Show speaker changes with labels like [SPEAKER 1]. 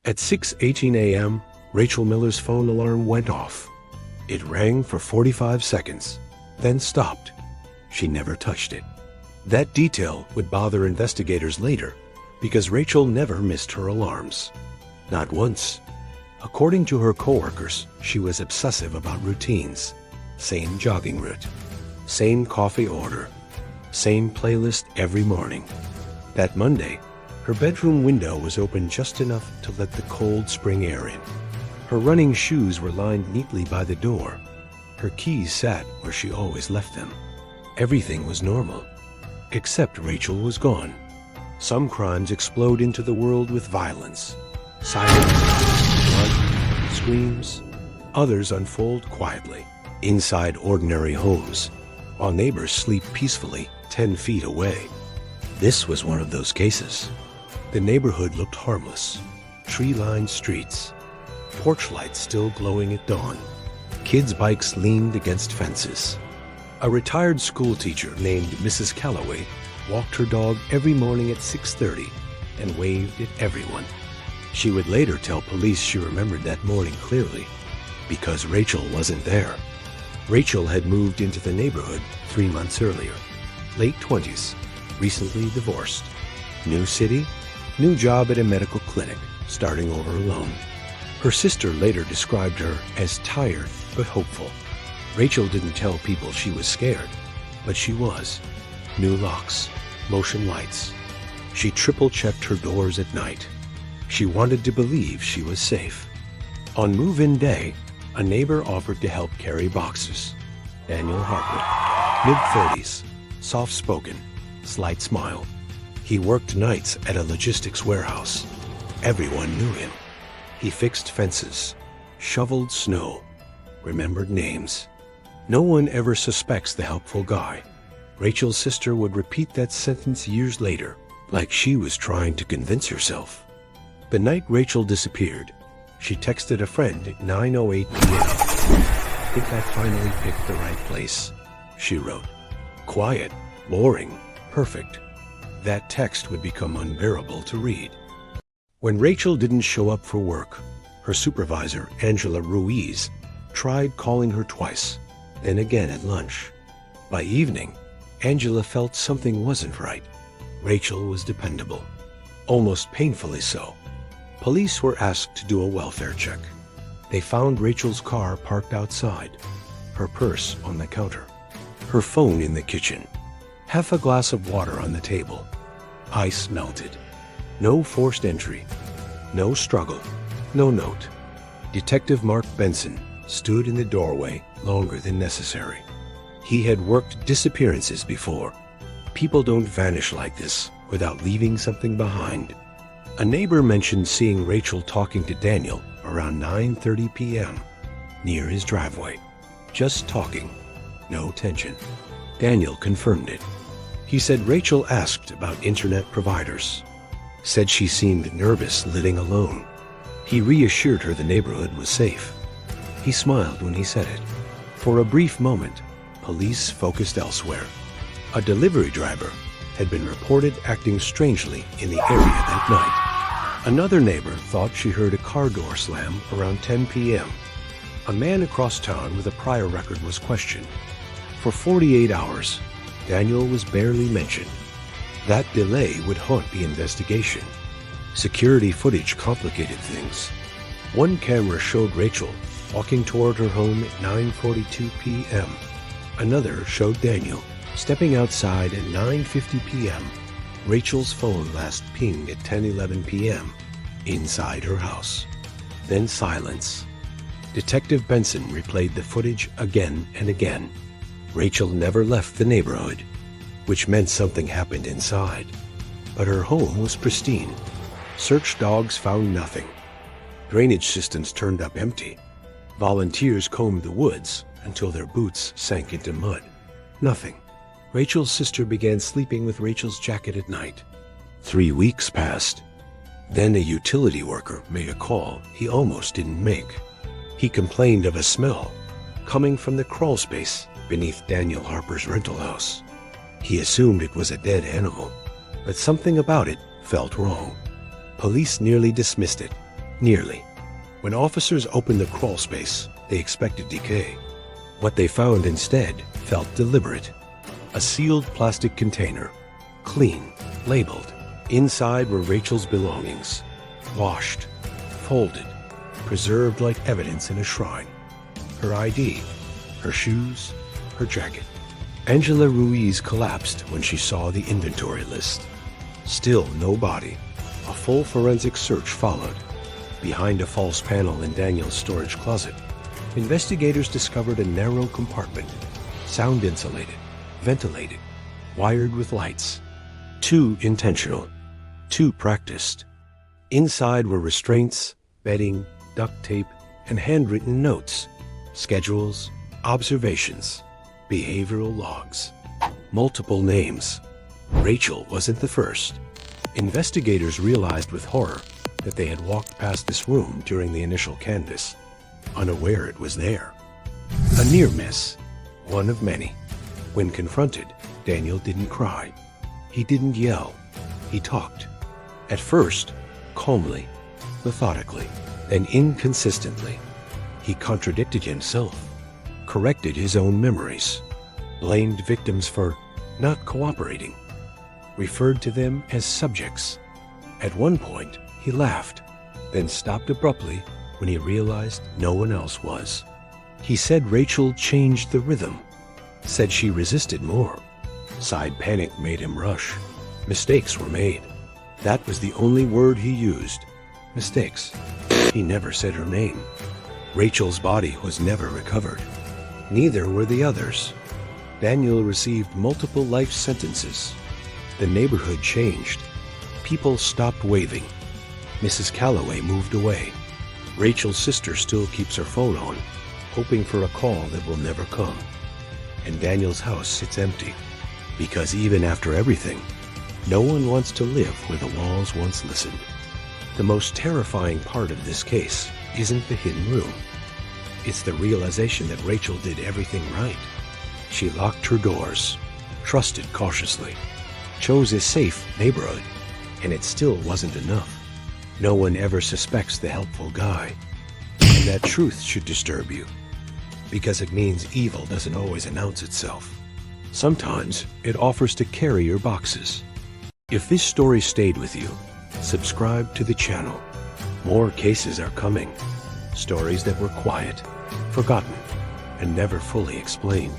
[SPEAKER 1] At 6:18 a.m., Rachel Miller's phone alarm went off. It rang for 45 seconds, then stopped. She never touched it. That detail would bother investigators later because Rachel never missed her alarms. Not once. According to her coworkers, she was obsessive about routines. Same jogging route, same coffee order, same playlist every morning. That Monday, her bedroom window was open just enough to let the cold spring air in. Her running shoes were lined neatly by the door. Her keys sat where she always left them. Everything was normal, except Rachel was gone. Some crimes explode into the world with violence. Silence, blood, screams. Others unfold quietly, inside ordinary homes, while neighbors sleep peacefully 10 feet away. This was one of those cases. The neighborhood looked harmless. Tree-lined streets, porch lights still glowing at dawn. Kids' bikes leaned against fences. A retired schoolteacher named Mrs. Calloway walked her dog every morning at 6:30 and waved at everyone. She would later tell police she remembered that morning clearly because Rachel wasn't there. Rachel had moved into the neighborhood 3 months earlier. Late 20s, recently divorced. New city, new job at a medical clinic, starting over alone. Her sister later described her as tired but hopeful. Rachel didn't tell people she was scared, but she was. New locks, motion lights. She triple-checked her doors at night. She wanted to believe she was safe. On move-in day, a neighbor offered to help carry boxes. Daniel Harper, mid-30s, soft-spoken, slight smile. He worked nights at a logistics warehouse. Everyone knew him. He fixed fences, shoveled snow, remembered names. No one ever suspects the helpful guy. Rachel's sister would repeat that sentence years later, like she was trying to convince herself. The night Rachel disappeared, she texted a friend at 9:08 p.m. "I think I finally picked the right place," she wrote. Quiet, boring, perfect. That text would become unbearable to read. When Rachel didn't show up for work, her supervisor, Angela Ruiz, tried calling her twice, then again at lunch. By evening, Angela felt something wasn't right. Rachel was dependable, almost painfully so. Police were asked to do a welfare check. They found Rachel's car parked outside, her purse on the counter, her phone in the kitchen, half a glass of water on the table. Ice melted. No forced entry, no struggle, no note. Detective Mark Benson stood in the doorway longer than necessary. He had worked disappearances before. People don't vanish like this without leaving something behind. A neighbor mentioned seeing Rachel talking to Daniel around 9:30 p.m. near his driveway. Just talking, no tension. Daniel confirmed it. He said Rachel asked about internet providers, said she seemed nervous living alone. He reassured her the neighborhood was safe. He smiled when he said it. For a brief moment, police focused elsewhere. A delivery driver had been reported acting strangely in the area that night. Another neighbor thought she heard a car door slam around 10 p.m. A man across town with a prior record was questioned. For 48 hours, Daniel was barely mentioned. That delay would haunt the investigation. Security footage complicated things. One camera showed Rachel walking toward her home at 9:42 p.m. Another showed Daniel stepping outside at 9:50 p.m. Rachel's phone last pinged at 10:11 p.m. inside her house. Then silence. Detective Benson replayed the footage again and again. Rachel never left the neighborhood, which meant something happened inside. But her home was pristine. Search dogs found nothing. Drainage systems turned up empty. Volunteers combed the woods until their boots sank into mud. Nothing. Rachel's sister began sleeping with Rachel's jacket at night. 3 weeks passed. Then a utility worker made a call he almost didn't make. He complained of a smell coming from the crawl space beneath Daniel Harper's rental house. He assumed it was a dead animal, but something about it felt wrong. Police nearly dismissed it. Nearly. When officers opened the crawl space, they expected decay. What they found instead felt deliberate. A sealed plastic container, clean, labeled. Inside were Rachel's belongings, washed, folded, preserved like evidence in a shrine. Her ID, her shoes, her jacket. Angela Ruiz collapsed when she saw the inventory list. Still no body. A full forensic search followed. Behind a false panel in Daniel's storage closet, investigators discovered a narrow compartment, sound insulated, ventilated, wired with lights. Too intentional, too practiced. Inside were restraints, bedding, duct tape, and handwritten notes, schedules, observations, behavioral logs. Multiple names. Rachel wasn't the first. Investigators realized with horror that they had walked past this room during the initial canvass, unaware it was there. A near miss, one of many. When confronted, Daniel didn't cry. He didn't yell. He talked. At first, calmly, methodically, then inconsistently. He contradicted himself, corrected his own memories, blamed victims for not cooperating, referred to them as subjects. At one point, he laughed, then stopped abruptly when he realized no one else was. He said Rachel changed the rhythm, said she resisted more. Side panic made him rush. Mistakes were made. That was the only word he used. Mistakes. He never said her name. Rachel's body was never recovered. Neither were the others. Daniel received multiple life sentences. The neighborhood changed. People stopped waving. Mrs. Calloway moved away. Rachel's sister still keeps her phone on, hoping for a call that will never come. And Daniel's house sits empty, because even after everything, no one wants to live where the walls once listened. The most terrifying part of this case isn't the hidden room. It's the realization that Rachel did everything right. She locked her doors, trusted cautiously, chose a safe neighborhood, and it still wasn't enough. No one ever suspects the helpful guy. And that truth should disturb you, because it means evil doesn't always announce itself. Sometimes it offers to carry your boxes. If this story stayed with you, subscribe to the channel. More cases are coming. Stories that were quiet, forgotten, and never fully explained.